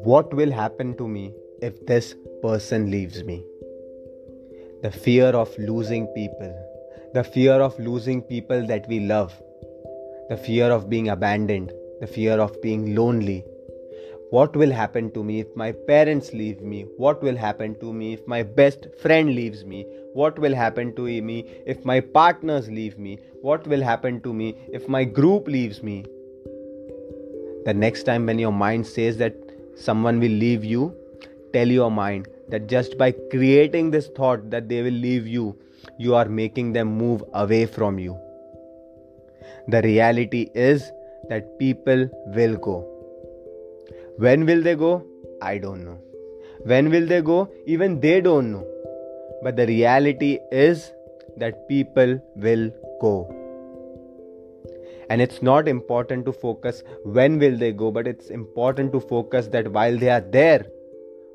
What will happen to me if this person leaves me? The fear of losing people, the fear of losing people that we love, the fear of being abandoned, the fear of being lonely. What will happen to me if my parents leave me? What will happen to me if my best friend leaves me? What will happen to me if my partners leave me? What will happen to me if my group leaves me? The next time when your mind says that someone will leave you, tell your mind that just by creating this thought that they will leave you, you are making them move away from you. The reality is that people will go. When will they go? I don't know. When will they go? Even they don't know. But the reality is that people will go. And it's not important to focus when will they go, but it's important to focus that while they are there,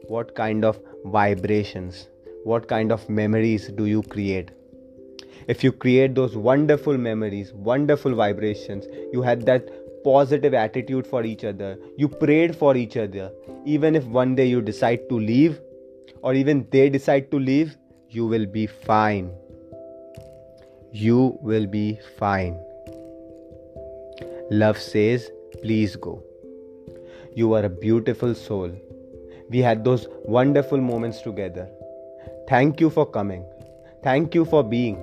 what kind of vibrations, what kind of memories do you create? If you create those wonderful memories, wonderful vibrations, you had that positive attitude for each other, you prayed for each other, even if one day you decide to leave or even they decide to leave, you will be fine. You will be fine. Love says, please go. You are a beautiful soul. We had those wonderful moments together. Thank you for coming. Thank you for being.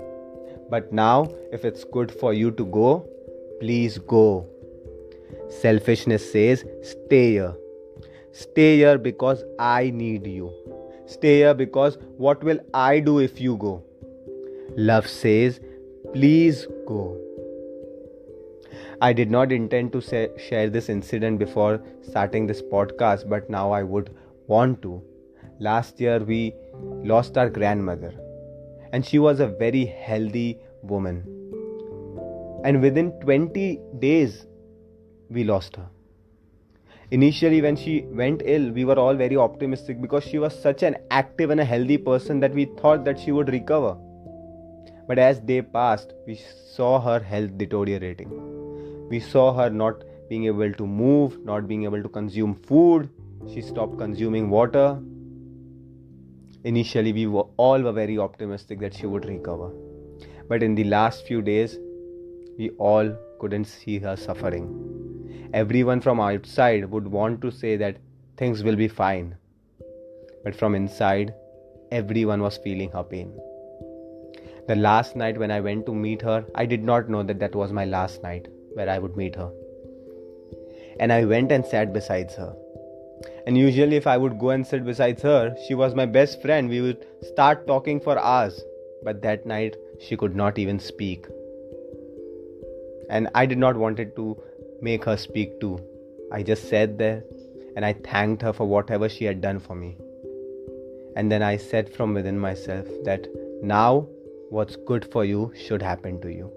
But now, if it's good for you to go, please go. Selfishness says, stay here. Stay here because I need you. Stay here because what will I do if you go? Love says, please go. I did not intend to share this incident before starting this podcast, but now I would want to. Last year we lost our grandmother, and she was a very healthy woman. And within 20 days, we lost her. Initially, when she went ill, we were all very optimistic because she was such an active and a healthy person that we thought that she would recover. But as day passed, we saw her health deteriorating. We saw her not being able to move, not being able to consume food. She stopped consuming water. Initially, we were all very optimistic that she would recover. But in the last few days, we all couldn't see her suffering. Everyone from outside would want to say that things will be fine. But from inside, everyone was feeling her pain. The last night when I went to meet her, I did not know that that was my last night where I would meet her. And I went and sat beside her. And usually if I would go and sit beside her, she was my best friend. We would start talking for hours. But that night, she could not even speak. And I did not want to make her speak too. I just sat there and I thanked her for whatever she had done for me. And then I said from within myself that now what's good for you should happen to you.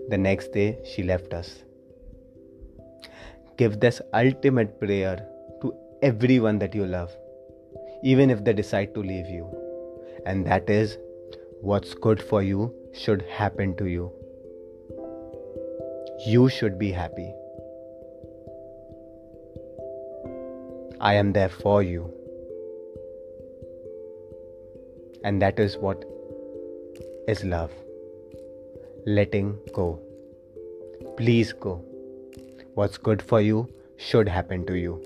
The next day, she left us. Give this ultimate prayer to everyone that you love, even if they decide to leave you. And that is, what's good for you should happen to you. You should be happy. I am there for you. And that is what is love. Letting go. Please go. What's good for you should happen to you.